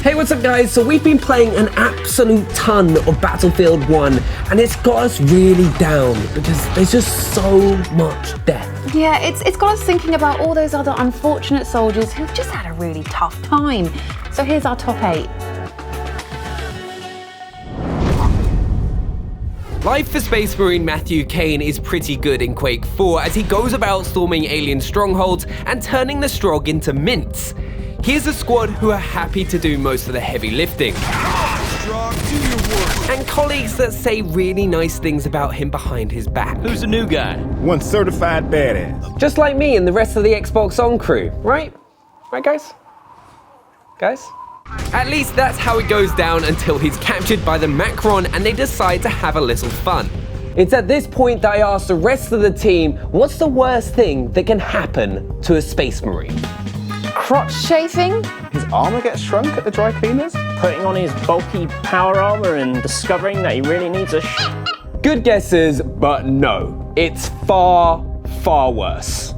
Hey, what's up guys? So we've been playing an absolute ton of Battlefield 1 and it's got us really down because there's just so much death. Yeah, it's got us thinking about all those other unfortunate soldiers who've just had a really tough time. So here's our top 8. Life for Space Marine Matthew Kane is pretty good in Quake 4 as he goes about storming alien strongholds and turning the Strogg into mints. Here's a squad who are happy to do most of the heavy lifting. Strogg, do your work. And colleagues that say really nice things about him behind his back. Who's the new guy? One certified badass. Just like me and the rest of the Xbox On crew, right? Right guys? Guys? At least that's how it goes down until he's captured by the Macron and they decide to have a little fun. It's at this point that I ask the rest of the team, what's the worst thing that can happen to a Space Marine? Crotch chafing? His armor gets shrunk at the dry cleaners? Putting on his bulky power armor and discovering that he really needs a Good guesses, but no. It's far, far worse.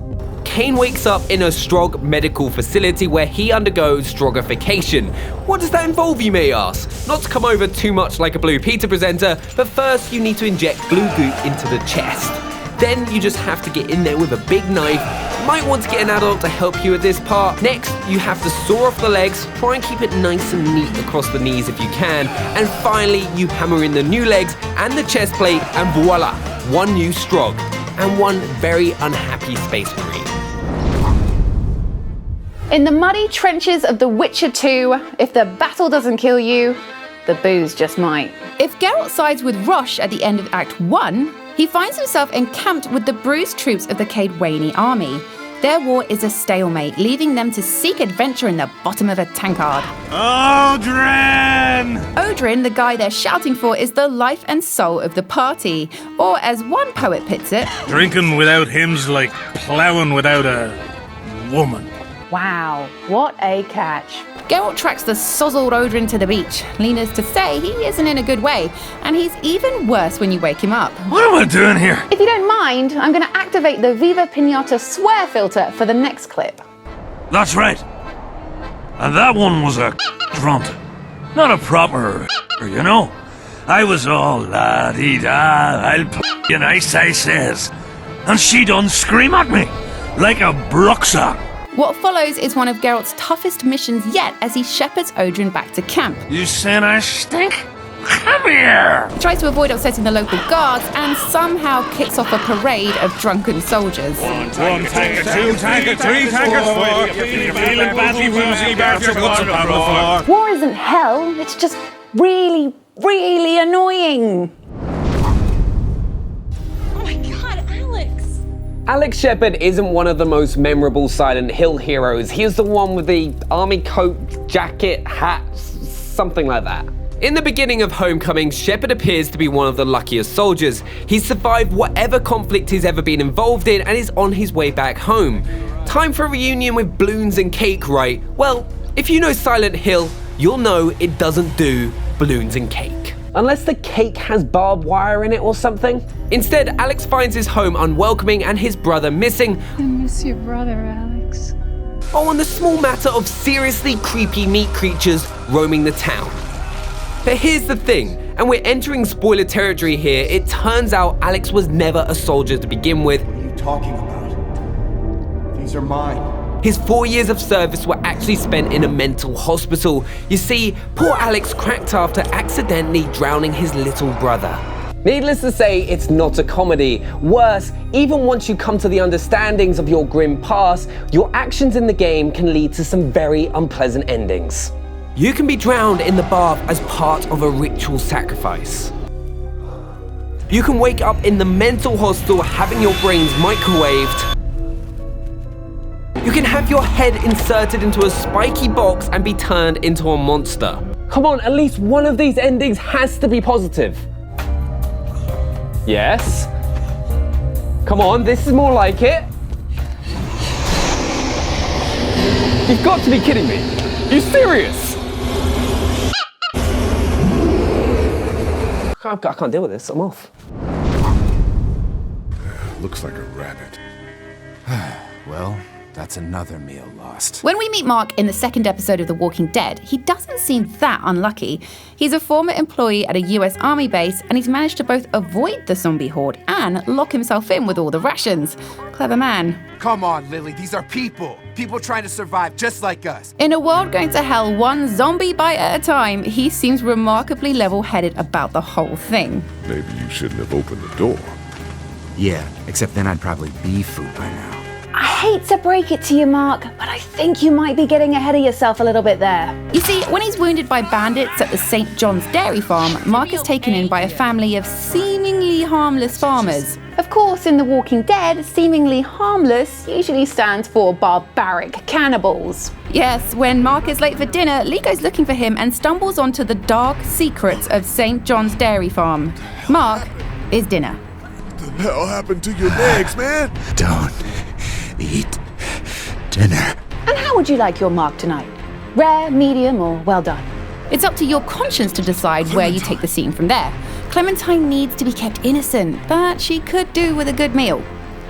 Kane wakes up in a Strogg medical facility where he undergoes Stroggification. What does that involve, you may ask? Not to come over too much like a Blue Peter presenter, but first you need to inject blue goop into the chest. Then you just have to get in there with a big knife. You might want to get an adult to help you at this part. Next, you have to saw off the legs, try and keep it nice and neat across the knees if you can. And finally, you hammer in the new legs and the chest plate, and voila, one new Strogg and one very unhappy Space Marine. In the muddy trenches of The Witcher 2, if the battle doesn't kill you, the booze just might. If Geralt sides with Roche at the end of Act 1, he finds himself encamped with the bruised troops of the Caedwayne army. Their war is a stalemate, leaving them to seek adventure in the bottom of a tankard. Odrin! Odrin, the guy they're shouting for, is the life and soul of the party. Or as one poet puts it, drinking without him's like ploughing without a woman. Wow, what a catch. Geralt tracks the sozzled Odrin to the beach. Lena's to say he isn't in a good way, and he's even worse when you wake him up. What am I doing here? If you don't mind, I'm going to activate the Viva Pinata swear filter for the next clip. That's right. And that one was a grunt. Not a proper you know. I was all la-dee-da, I'll you nice, I says. And she done scream at me, like a bruxa. What follows is one of Geralt's toughest missions yet as he shepherds Odrin back to camp. You saying I stink? Come here! He tries to avoid upsetting the local guards and somehow kicks off a parade of drunken soldiers. One tanker, two tanker, three tankers, four. Feeling badly woozy, but what's about before? War isn't hell, it's just really, really annoying. Alex Shepard isn't one of the most memorable Silent Hill heroes. He is the one with the army coat, jacket, hat, something like that. In the beginning of Homecoming, Shepard appears to be one of the luckiest soldiers. He's survived whatever conflict he's ever been involved in and is on his way back home. Time for a reunion with balloons and cake, right? Well, if you know Silent Hill, you'll know it doesn't do balloons and cake. Unless the cake has barbed wire in it or something. Instead, Alex finds his home unwelcoming and his brother missing. I miss your brother, Alex. Oh, and the small matter of seriously creepy meat creatures roaming the town. But here's the thing, and we're entering spoiler territory here, it turns out Alex was never a soldier to begin with. What are you talking about? These are mine. His 4 years of service were actually spent in a mental hospital. You see, poor Alex cracked after accidentally drowning his little brother. Needless to say, it's not a comedy. Worse, even once you come to the understandings of your grim past, your actions in the game can lead to some very unpleasant endings. You can be drowned in the bath as part of a ritual sacrifice. You can wake up in the mental hospital having your brains microwaved. You can have your head inserted into a spiky box and be turned into a monster. Come on, at least one of these endings has to be positive. Yes. Come on, this is more like it. You've got to be kidding me. Are you serious? I can't deal with this, I'm off. Looks like a rabbit. Well, That's another meal lost. When we meet Mark in the second episode of The Walking Dead, he doesn't seem that unlucky. He's a former employee at a US Army base, and he's managed to both avoid the zombie horde and lock himself in with all the rations. Clever man. Come on, Lily, these are people. People trying to survive just like us. In a world going to hell one zombie bite at a time, he seems remarkably level-headed about the whole thing. Maybe you shouldn't have opened the door. Yeah, except then I'd probably be food by now. I hate to break it to you, Mark, but I think you might be getting ahead of yourself a little bit there. You see, when he's wounded by bandits at the St. John's dairy farm, Mark is taken in by a family of seemingly harmless farmers. Of course, in The Walking Dead, seemingly harmless usually stands for barbaric cannibals. Yes, when Mark is late for dinner, Lee goes looking for him and stumbles onto the dark secrets of St. John's dairy farm. Mark is dinner. What the hell happened to your legs, man? Don't eat dinner. And how would you like your Mark tonight? Rare, medium, or well done? It's up to your conscience to decide where you take the scene from there. Clementine needs to be kept innocent, but she could do with a good meal.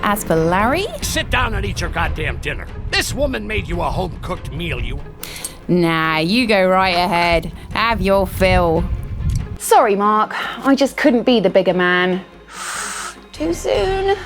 As for Larry... Sit down and eat your goddamn dinner. This woman made you a home-cooked meal, you... Nah, you go right ahead. Have your fill. Sorry, Mark. I just couldn't be the bigger man. Too soon.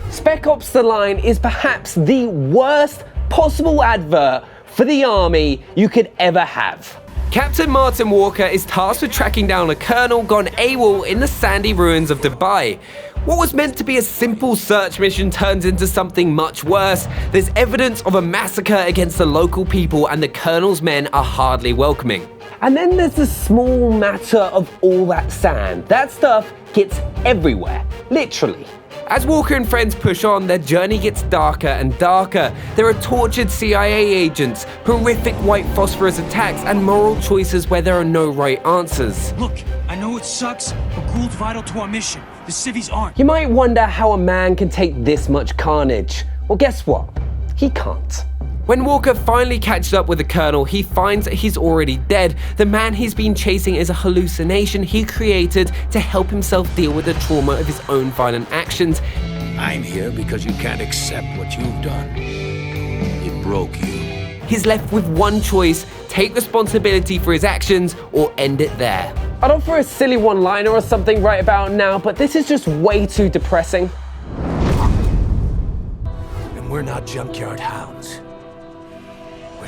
Spec Ops The Line is perhaps the worst possible advert for the army you could ever have. Captain Martin Walker is tasked with tracking down a colonel gone AWOL in the sandy ruins of Dubai. What was meant to be a simple search mission turns into something much worse. There's evidence of a massacre against the local people, and the colonel's men are hardly welcoming. And then there's the small matter of all that sand. That stuff gets everywhere, literally. As Walker and friends push on, their journey gets darker and darker. There are tortured CIA agents, horrific white phosphorus attacks, and moral choices where there are no right answers. Look, I know it sucks, but Gould's vital to our mission. The civvies aren't. You might wonder how a man can take this much carnage. Well, guess what? He can't. When Walker finally catches up with the colonel, he finds that he's already dead. The man he's been chasing is a hallucination he created to help himself deal with the trauma of his own violent actions. I'm here because you can't accept what you've done. It broke you. He's left with one choice: take responsibility for his actions or end it there. I'd offer a silly one-liner or something right about now, but this is just way too depressing. And we're not junkyard hounds.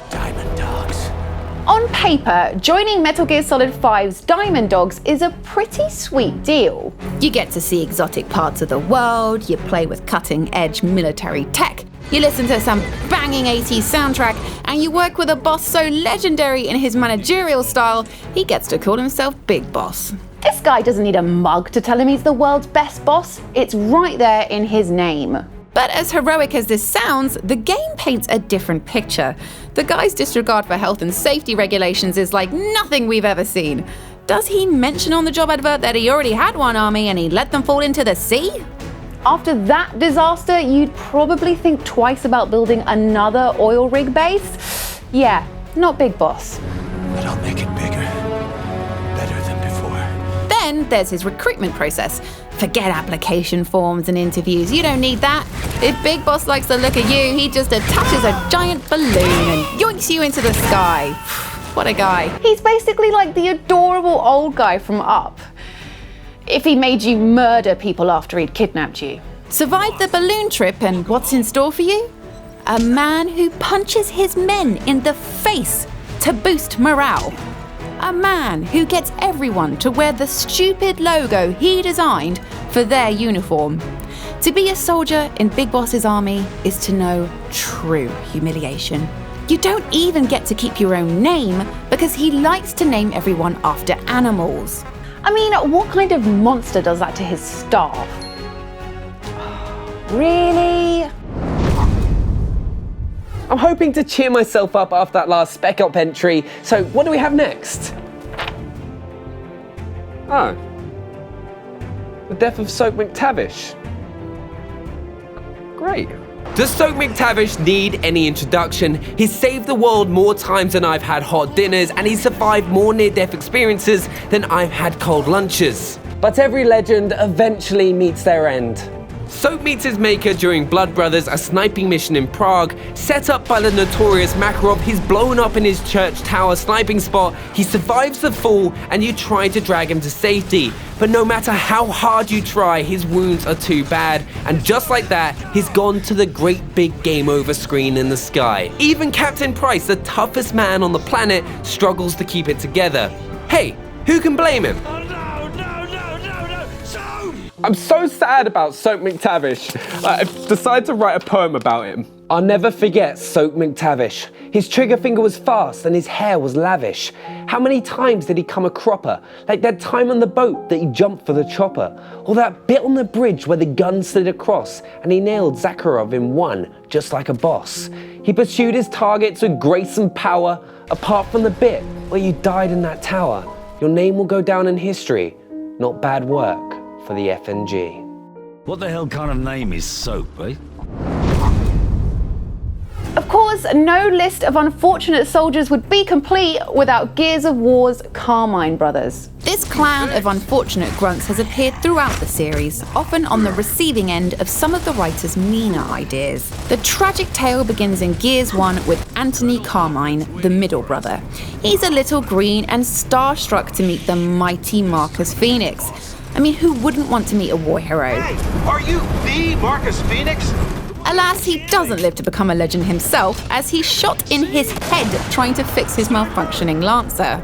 Diamond Dogs. On paper, joining Metal Gear Solid 5's Diamond Dogs is a pretty sweet deal. You get to see exotic parts of the world, you play with cutting-edge military tech, you listen to some banging 80s soundtrack, and you work with a boss so legendary in his managerial style, he gets to call himself Big Boss. This guy doesn't need a mug to tell him he's the world's best boss. It's right there in his name. But as heroic as this sounds, the game paints a different picture. The guy's disregard for health and safety regulations is like nothing we've ever seen. Does he mention on the job advert that he already had one army and he let them fall into the sea? After that disaster, you'd probably think twice about building another oil rig base. Yeah, not Big Boss. But I'll make it bigger. Better than before. Then there's his recruitment process. Forget application forms and interviews, you don't need that. If Big Boss likes the look of you, he just attaches a giant balloon and yoinks you into the sky. What a guy. He's basically like the adorable old guy from Up, if he made you murder people after he'd kidnapped you. Survive the balloon trip, and what's in store for you? A man who punches his men in the face to boost morale. A man who gets everyone to wear the stupid logo he designed for their uniform. To be a soldier in Big Boss's army is to know true humiliation. You don't even get to keep your own name because he likes to name everyone after animals. I mean, what kind of monster does that to his staff? Really? I'm hoping to cheer myself up after that last Spec Op entry, so what do we have next? Oh. The death of Soap MacTavish. Great. Does Soap MacTavish need any introduction? He's saved the world more times than I've had hot dinners, and he's survived more near-death experiences than I've had cold lunches. But every legend eventually meets their end. Soap meets his maker during Blood Brothers, a sniping mission in Prague. Set up by the notorious Makarov, he's blown up in his church tower sniping spot. He survives the fall, and you try to drag him to safety. But no matter how hard you try, his wounds are too bad. And just like that, he's gone to the great big game over screen in the sky. Even Captain Price, the toughest man on the planet, struggles to keep it together. Hey, who can blame him? I'm so sad about Soap MacTavish. I've decided to write a poem about him. I'll never forget Soap MacTavish. His trigger finger was fast and his hair was lavish. How many times did he come a cropper? Like that time on the boat that he jumped for the chopper. Or that bit on the bridge where the gun slid across and he nailed Zakharov in one, just like a boss. He pursued his targets with grace and power. Apart from the bit where you died in that tower, your name will go down in history. Not bad work for the FNG. What the hell kind of name is Soap, eh? Of course, no list of unfortunate soldiers would be complete without Gears of War's Carmine Brothers. This clan of unfortunate grunts has appeared throughout the series, often on the receiving end of some of the writer's meaner ideas. The tragic tale begins in Gears 1 with Anthony Carmine, the middle brother. He's a little green and starstruck to meet the mighty Marcus Phoenix. I mean, who wouldn't want to meet a war hero? Hey, are you the Marcus Phoenix? Alas, he doesn't live to become a legend himself, as he's shot in his head trying to fix his malfunctioning Lancer.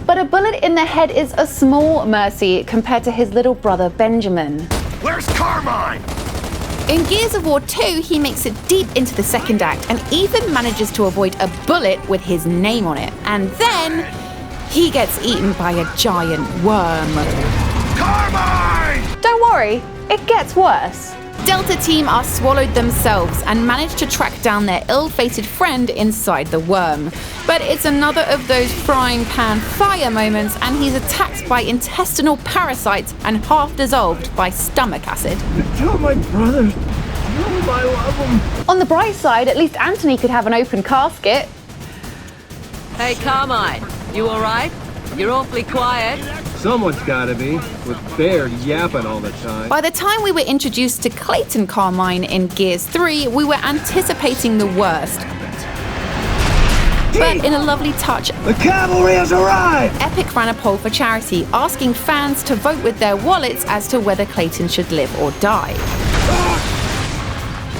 But a bullet in the head is a small mercy compared to his little brother Benjamin. Where's Carmine? In Gears of War 2, he makes it deep into the second act and even manages to avoid a bullet with his name on it. And then he gets eaten by a giant worm. Carmine! Don't worry, it gets worse. Delta Team are swallowed themselves and manage to track down their ill-fated friend inside the worm. But it's another of those frying pan fire moments, and he's attacked by intestinal parasites and half dissolved by stomach acid. Tell my brothers, tell them I love them. On the bright side, at least Anthony could have an open casket. Hey Carmine, you alright? You're awfully quiet. Someone's gotta be, with Bear yapping all the time. By the time we were introduced to Clayton Carmine in Gears 3, we were anticipating the worst. But in a lovely touch, the cavalry has arrived! Epic ran a poll for charity, asking fans to vote with their wallets as to whether Clayton should live or die.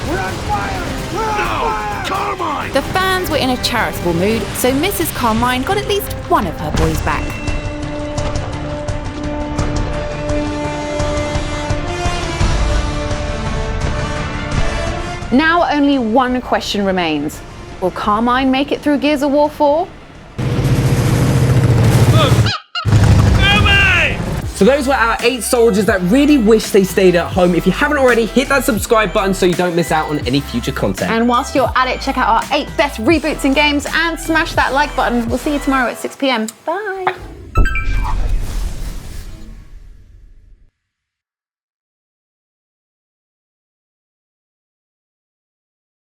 We're on fire! We're on fire! Carmine! The fans were in a charitable mood, so Mrs. Carmine got at least one of her boys back. Now only one question remains. Will Carmine make it through Gears of War 4? So those were our 8 soldiers that really wish they stayed at home. If you haven't already, hit that subscribe button so you don't miss out on any future content. And whilst you're at it, check out our 8 best reboots in games and smash that like button. We'll see you tomorrow at 6 p.m. Bye.